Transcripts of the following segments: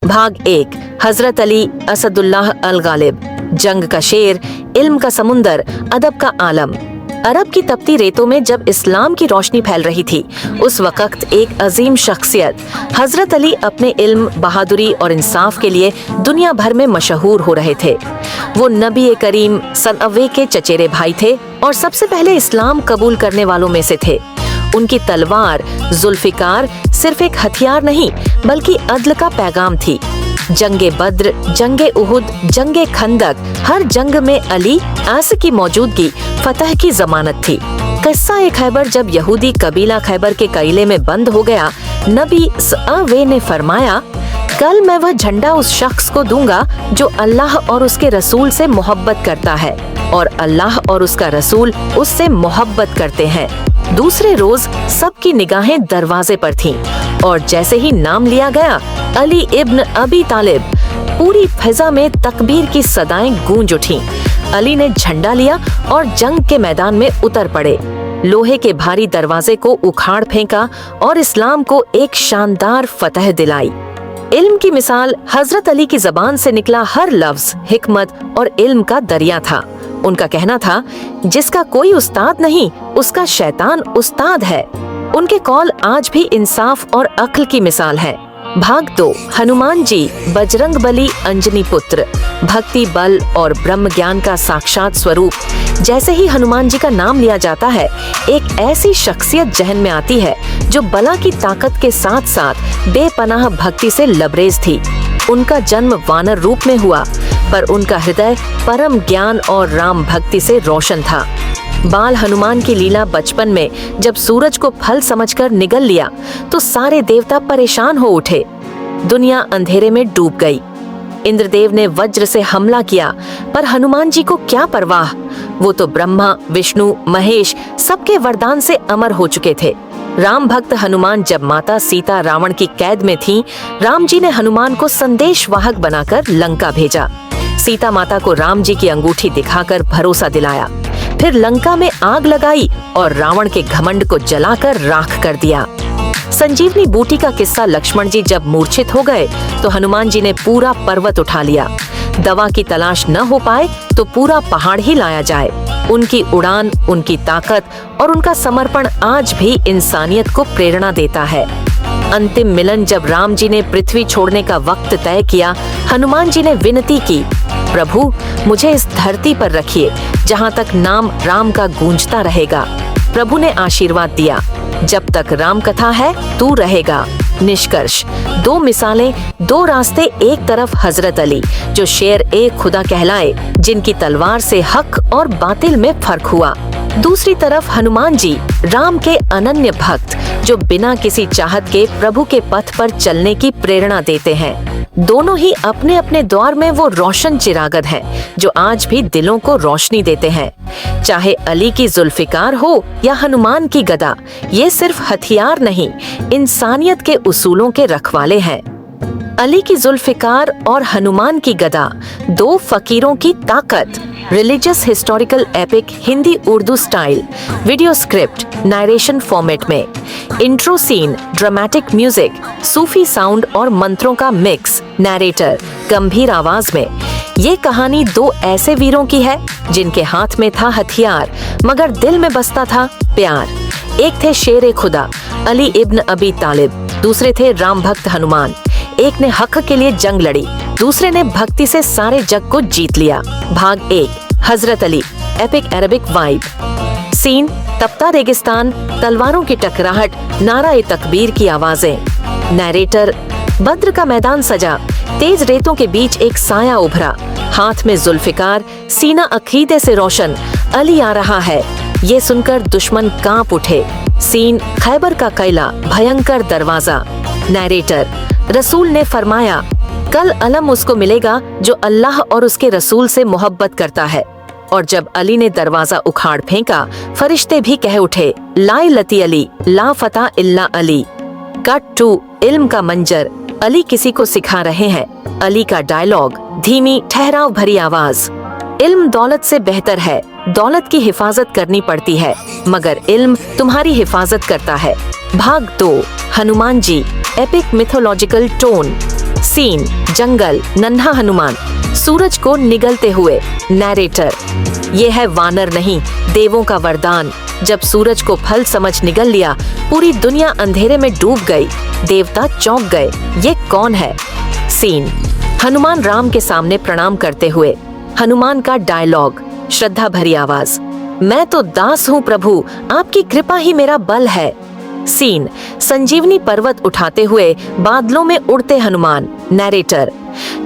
भाग 1। हजरत अली असदुल्लाह अल गालिब। जंग का शेर, इल्म का समुंदर, अदब का आलम। अरब की तपती रेतों में जब इस्लाम की रोशनी फैल रही थी, उस वक्त एक अजीम शख्सियत हजरत अली अपने इल्म, बहादुरी और इंसाफ के लिए दुनिया भर में मशहूर हो रहे थे। वो नबी करीम सनअवे के चचेरे भाई थे और सबसे पहले इस्लाम कबूल करने वालों में से थे। उनकी तलवार जुल्फिकार सिर्फ एक हथियार नहीं बल्कि अदल का पैगाम थी। जंगे बद्र, जंगे उहुद, जंगे खंदक, हर जंग में अली आस की मौजूदगी फतह की जमानत थी। किस्सा खैबर, जब यहूदी कबीला खैबर के किले में बंद हो गया, नबी सअवे ने फरमाया, कल मैं वह झंडा उस शख्स को दूंगा जो अल्लाह और उसके रसूल से मोहब्बत करता है और अल्लाह और उसका रसूल उससे मोहब्बत करते हैं। दूसरे रोज सबकी निगाहें दरवाजे पर थीं और जैसे ही नाम लिया गया अली इब्न अबी तालिब, पूरी फिजा में तकबीर की सदाएं गूंज उठीं। अली ने झंडा लिया और जंग के मैदान में उतर पड़े। लोहे के भारी दरवाजे को उखाड़ फेंका और इस्लाम को एक शानदार फतह दिलाई। इल्म की मिसाल, हजरत अली की जबान से निकला हर लफ्ज हिकमत और इल्म का दरिया था। उनका कहना था, जिसका कोई उस्ताद नहीं उसका शैतान उस्ताद है। उनके कौल आज भी इंसाफ और अक्ल की मिसाल है। भाग 2। हनुमान जी, बजरंग बली अंजनी पुत्र, भक्ति, बल और ब्रह्म ज्ञान का साक्षात स्वरूप। जैसे ही हनुमान जी का नाम लिया जाता है, एक ऐसी शख्सियत जहन में आती है जो बला की ताकत के साथ साथ बेपनाह भक्ति से लबरेज थी। उनका जन्म वानर रूप में हुआ, पर उनका हृदय परम ज्ञान और राम भक्ति से रोशन था। बाल हनुमान की लीला बचपन में जब सूरज को फल समझकर निगल लिया तो सारे देवता परेशान हो उठे। दुनिया अंधेरे में डूब गई। इंद्रदेव ने वज्र से हमला किया, पर हनुमान जी को क्या परवाह। वो तो ब्रह्मा, विष्णु, महेश सबके वरदान से अमर हो चुके थे। राम भक्त हनुमान जब माता सीता रावण की कैद में थीं, राम जी ने हनुमान को संदेशवाहक बनाकर लंका भेजा। सीता माता को राम जी की अंगूठी दिखाकर भरोसा दिलाया, फिर लंका में आग लगाई और रावण के घमंड को जलाकर राख कर दिया। संजीवनी बूटी का किस्सा, लक्ष्मण जी जब मूर्छित हो गए तो हनुमान जी ने पूरा पर्वत उठा लिया। दवा की तलाश न हो पाए तो पूरा पहाड़ ही लाया जाए। उनकी उड़ान, उनकी ताकत और उनका समर्पण आज भी इंसानियत को प्रेरणा देता है। अंतिम मिलन, जब राम जी ने पृथ्वी छोड़ने का वक्त तय किया, हनुमान जी ने विनती की, प्रभु मुझे इस धरती पर रखिए जहाँ तक नाम राम का गूंजता रहेगा। प्रभु ने आशीर्वाद दिया, जब तक राम कथा है तू रहेगा। निष्कर्ष, 2 मिसालें, 2 रास्ते। एक तरफ हजरत अली जो शेर ए खुदा कहलाए, जिनकी तलवार से हक और बातिल में फर्क हुआ। दूसरी तरफ हनुमान जी, राम के अनन्य भक्त जो बिना किसी चाहत के प्रभु के पथ पर चलने की प्रेरणा देते हैं। दोनों ही अपने अपने द्वार में वो रोशन चिरागत हैं जो आज भी दिलों को रोशनी देते हैं। चाहे अली की जुल्फिकार हो या हनुमान की गदा, ये सिर्फ हथियार नहीं, इंसानियत के उसूलों के रखवाले हैं। अली की जुल्फिकार और हनुमान की गदा, 2 फकीरों की ताकत। Religious historical epic, Hindi Urdu style, video script, narration format में। इंट्रो सीन, ड्रामेटिक म्यूजिक, सूफी साउंड और मंत्रों का मिक्स। नैरेटर गंभीर आवाज में। ये कहानी 2 ऐसे वीरों की है जिनके हाथ में था हथियार मगर दिल में बसता था प्यार। एक थे शेर खुदा अली इब्न अबी तालिब, दूसरे थे राम भक्त हनुमान। एक ने हक के लिए जंग लड़ी, दूसरे ने भक्ति से सारे जग को जीत लिया। भाग 1। हजरत Ali, epic Arabic vibe. Scene, तपता रेगिस्तान, तलवारों की टकराहट, नारा तकबीर की आवाजें। नैरेटर, बद्र का मैदान सजा, तेज रेतों के बीच एक साया उभरा, हाथ में जुल्फिकार, सीना अकीदे से रोशन, अली आ रहा है। ये सुनकर दुश्मन कांप उठे। सीन, खैबर का किला, भयंकर दरवाजा। नैरेटर, रसूल ने फरमाया, कल अलम उसको मिलेगा जो अल्लाह और उसके रसूल से मोहब्बत करता है। और जब अली ने दरवाजा उखाड़ फेंका, फरिश्ते भी कह उठे, ला लती अली, ला फता इल्ला अली। कट टू इल्म का मंजर, अली किसी को सिखा रहे हैं। अली का डायलॉग, धीमी ठहराव भरी आवाज। इल्म दौलत से बेहतर है, दौलत की हिफाजत करनी पड़ती है मगर इल्म तुम्हारी हिफाजत करता है। भाग 2। Hanuman ji, epic mythological tone. Scene जंगल, नन्हा हनुमान, सूरज को निगलते हुए। नैरेटर, ये है वानर नहीं, देवों का वरदान। जब सूरज को फल समझ निगल लिया, पूरी दुनिया अंधेरे में डूब गई। देवता चौंक गए, ये कौन है? सीन हनुमान राम के सामने प्रणाम करते हुए। हनुमान का डायलॉग, श्रद्धा भरी आवाज, मैं तो दास हूँ प्रभु, आपकी कृपा ही मेरा बल है। सीन संजीवनी पर्वत उठाते हुए बादलों में उड़ते हनुमान। नैरेटर,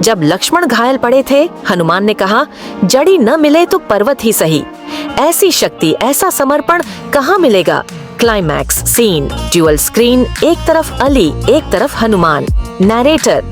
जब लक्ष्मण घायल पड़े थे, हनुमान ने कहा, जड़ी न मिले तो पर्वत ही सही। ऐसी शक्ति, ऐसा समर्पण कहाँ मिलेगा? क्लाइमैक्स सीन, ड्यूअल स्क्रीन, एक तरफ अली, एक तरफ हनुमान। नैरेटर,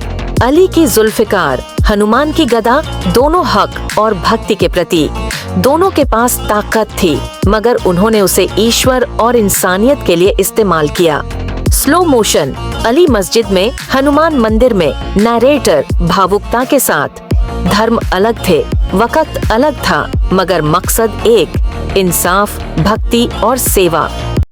अली की जुल्फिकार, हनुमान की गदा, दोनों हक और भक्ति के प्रतीक। दोनों के पास ताकत थी, मगर उन्होंने उसे ईश्वर और इंसानियत के लिए इस्तेमाल किया। स्लो मोशन, अली मस्जिद में, हनुमान मंदिर में। नैरेटर भावुकता के साथ, धर्म अलग थे, वक्त अलग था, मगर मकसद एक, इंसाफ, भक्ति और सेवा।